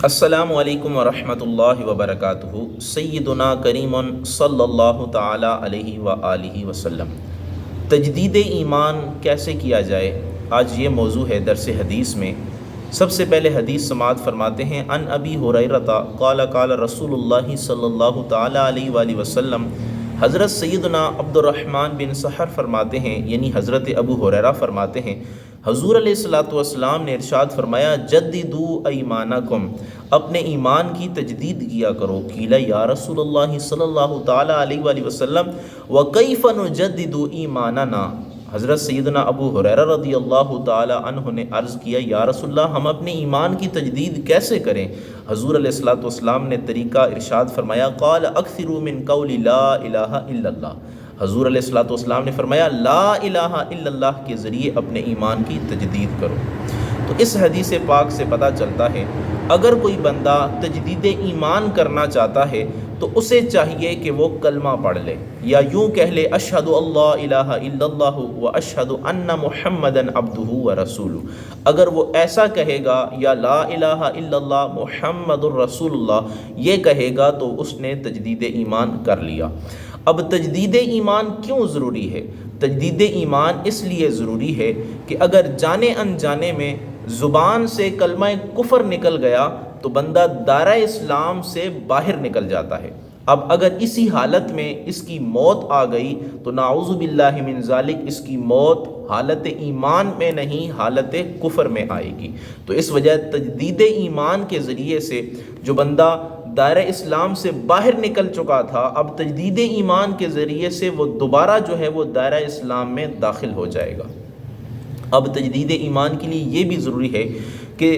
السلام علیکم ورحمۃ اللہ وبرکاتہ۔ سیدنا کریم صلی اللہ تعالی علیہ وآلہ وسلم۔ تجدید ایمان کیسے کیا جائے، آج یہ موضوع ہے درس حدیث میں۔ سب سے پہلے حدیث سماعت فرماتے ہیں ان ابی ہریرہ قال قال رسول اللہ صلی اللہ تعالی علیہ وآلہ وسلم۔ حضرت سیدنا عبد الرحمن بن سحر فرماتے ہیں، یعنی حضرت ابو ہریرہ فرماتے ہیں، حضور علیہ الصلوۃ والسلام نے ارشاد فرمایا جددوا ایمانکم، اپنے ایمان کی تجدید کیا کرو۔ قیل یا رسول اللہ صلی اللہ تعالی علیہ وآلہ وسلم وکیف نجدد ایماننا، حضرت سیدنا ابو ہریرہ رضی اللہ تعالی عنہ نے عرض کیا یا رسول اللہ، ہم اپنے ایمان کی تجدید کیسے کریں؟ حضور علیہ الصلوۃ والسلام نے طریقہ ارشاد فرمایا قال اکثروا من قول لا الہ الا اللہ، حضور علیہ الصلوۃ والسلام نے فرمایا لا الہ الا اللہ کے ذریعے اپنے ایمان کی تجدید کرو۔ تو اس حدیث پاک سے پتہ چلتا ہے اگر کوئی بندہ تجدید ایمان کرنا چاہتا ہے تو اسے چاہیے کہ وہ کلمہ پڑھ لے، یا یوں کہہ لے اشہد اللہ الہ الا اللہ و اشہد ان محمدًا عبدہ و رسولہ۔ اگر وہ ایسا کہے گا یا لا الہ الا اللہ محمد الرسول اللہ یہ کہے گا تو اس نے تجدید ایمان کر لیا۔ اب تجدید ایمان کیوں ضروری ہے؟ تجدید ایمان اس لیے ضروری ہے کہ اگر جانے انجانے میں زبان سے کلمہ کفر نکل گیا تو بندہ دائرہ اسلام سے باہر نکل جاتا ہے۔ اب اگر اسی حالت میں اس کی موت آ گئی تو نعوذ باللہ من ذالک اس کی موت حالت ایمان میں نہیں حالت کفر میں آئے گی۔ تو اس وجہ تجدید ایمان کے ذریعے سے جو بندہ دائرہ اسلام سے باہر نکل چکا تھا، اب تجدید ایمان کے ذریعے سے وہ دوبارہ جو ہے وہ دائرہ اسلام میں داخل ہو جائے گا۔ اب تجدید ایمان کے لیے یہ بھی ضروری ہے کہ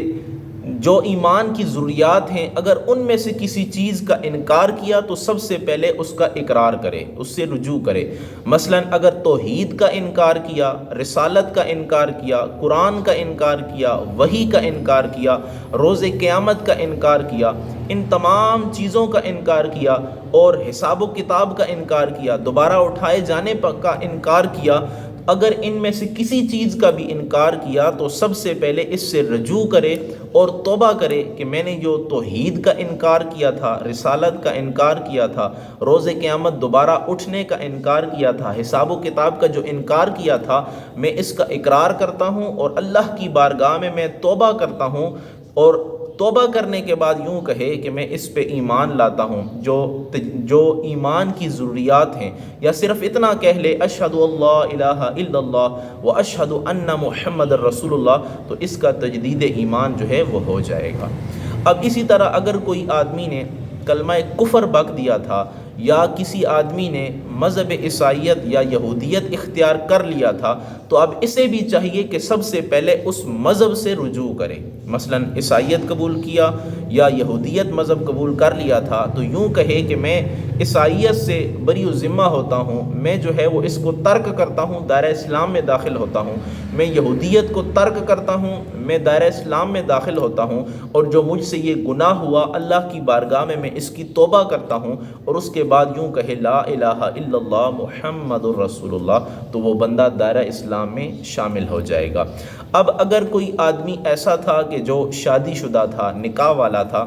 جو ایمان کی ضروریات ہیں اگر ان میں سے کسی چیز کا انکار کیا تو سب سے پہلے اس کا اقرار کرے، اس سے رجوع کرے۔ مثلا اگر توحید کا انکار کیا، رسالت کا انکار کیا، قرآن کا انکار کیا، وحی کا انکار کیا، روز قیامت کا انکار کیا، ان تمام چیزوں کا انکار کیا اور حساب و کتاب کا انکار کیا، دوبارہ اٹھائے جانے کا انکار کیا، اگر ان میں سے کسی چیز کا بھی انکار کیا تو سب سے پہلے اس سے رجوع کرے اور توبہ کرے کہ میں نے جو توحید کا انکار کیا تھا، رسالت کا انکار کیا تھا، روز قیامت دوبارہ اٹھنے کا انکار کیا تھا، حساب و کتاب کا جو انکار کیا تھا، میں اس کا اقرار کرتا ہوں اور اللہ کی بارگاہ میں توبہ کرتا ہوں، اور توبہ کرنے کے بعد یوں کہے کہ میں اس پہ ایمان لاتا ہوں جو ایمان کی ضروریات ہیں، یا صرف اتنا کہہ لے اشہد اللہ الہ الا اللہ و اشہد ان محمد الرسول اللہ، تو اس کا تجدید ایمان جو ہے وہ ہو جائے گا۔ اب اسی طرح اگر کوئی آدمی نے کلمہ کفر بک دیا تھا یا کسی آدمی نے مذہب عیسائیت یا یہودیت اختیار کر لیا تھا تو اب اسے بھی چاہیے کہ سب سے پہلے اس مذہب سے رجوع کرے۔ مثلا عیسائیت قبول کیا یا یہودیت مذہب قبول کر لیا تھا تو یوں کہے کہ میں عیسائیت سے بری ذمہ ہوتا ہوں، میں جو ہے وہ اس کو ترک کرتا ہوں، دائرہ اسلام میں داخل ہوتا ہوں، میں یہودیت کو ترک کرتا ہوں، میں دائرہ اسلام میں داخل ہوتا ہوں، اور جو مجھ سے یہ گناہ ہوا اللہ کی بارگاہ میں اس کی توبہ کرتا ہوں، اور اس کے بعد یوں کہے لا الہ الا اللہ محمد الرسول اللہ، تو وہ بندہ دائرہ اسلام میں شامل ہو جائے گا۔ اب اگر کوئی آدمی ایسا تھا کہ جو شادی شدہ تھا، نکاح والا تھا،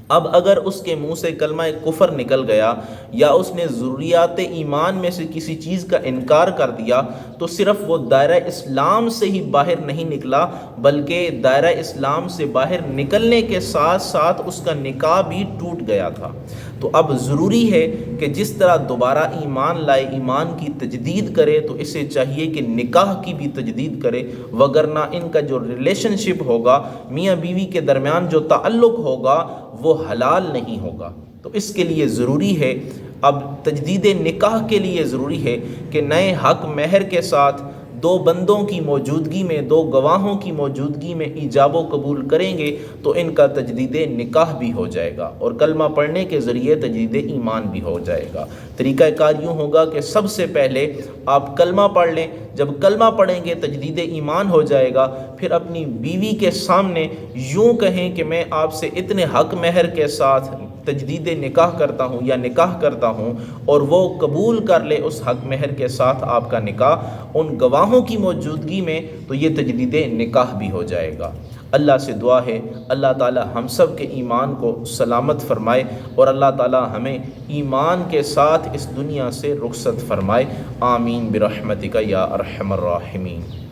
اب اگر اس کے منہ سے کلمہ کفر نکل گیا یا اس نے ضروریات ایمان میں سے کسی چیز کا انکار کر دیا تو صرف وہ دائرہ اسلام سے ہی باہر نہیں نکلا بلکہ دائرہ اسلام سے باہر نکلنے کے ساتھ ساتھ اس کا نکاح بھی ٹوٹ گیا تھا۔ تو اب ضروری ہے کہ جس طرح دوبارہ ایمان لائے، ایمان کی تجدید کرے، تو اسے چاہیے کہ نکاح کی بھی تجدید کرے، وگرنہ ان کا جو ریلیشن شپ ہوگا، میاں بیوی کے درمیان جو تعلق ہوگا وہ حلال نہیں ہوگا۔ تو اس کے لیے ضروری ہے، اب تجدید نکاح کے لیے ضروری ہے کہ نئے حق مہر کے ساتھ دو بندوں کی موجودگی میں، دو گواہوں کی موجودگی میں ایجاب و قبول کریں گے تو ان کا تجدید نکاح بھی ہو جائے گا اور کلمہ پڑھنے کے ذریعے تجدید ایمان بھی ہو جائے گا۔ طریقہ کار یوں ہوگا کہ سب سے پہلے آپ کلمہ پڑھ لیں، جب کلمہ پڑھیں گے تجدید ایمان ہو جائے گا، پھر اپنی بیوی کے سامنے یوں کہیں کہ میں آپ سے اتنے حق مہر کے ساتھ تجدید نکاح کرتا ہوں یا نکاح کرتا ہوں، اور وہ قبول کر لے اس حق مہر کے ساتھ آپ کا نکاح ان گواہوں کی موجودگی میں، تو یہ تجدید نکاح بھی ہو جائے گا۔ اللہ سے دعا ہے اللہ تعالی ہم سب کے ایمان کو سلامت فرمائے اور اللہ تعالی ہمیں ایمان کے ساتھ اس دنیا سے رخصت فرمائے۔ آمین برحمتک یا ارحم الراحمین۔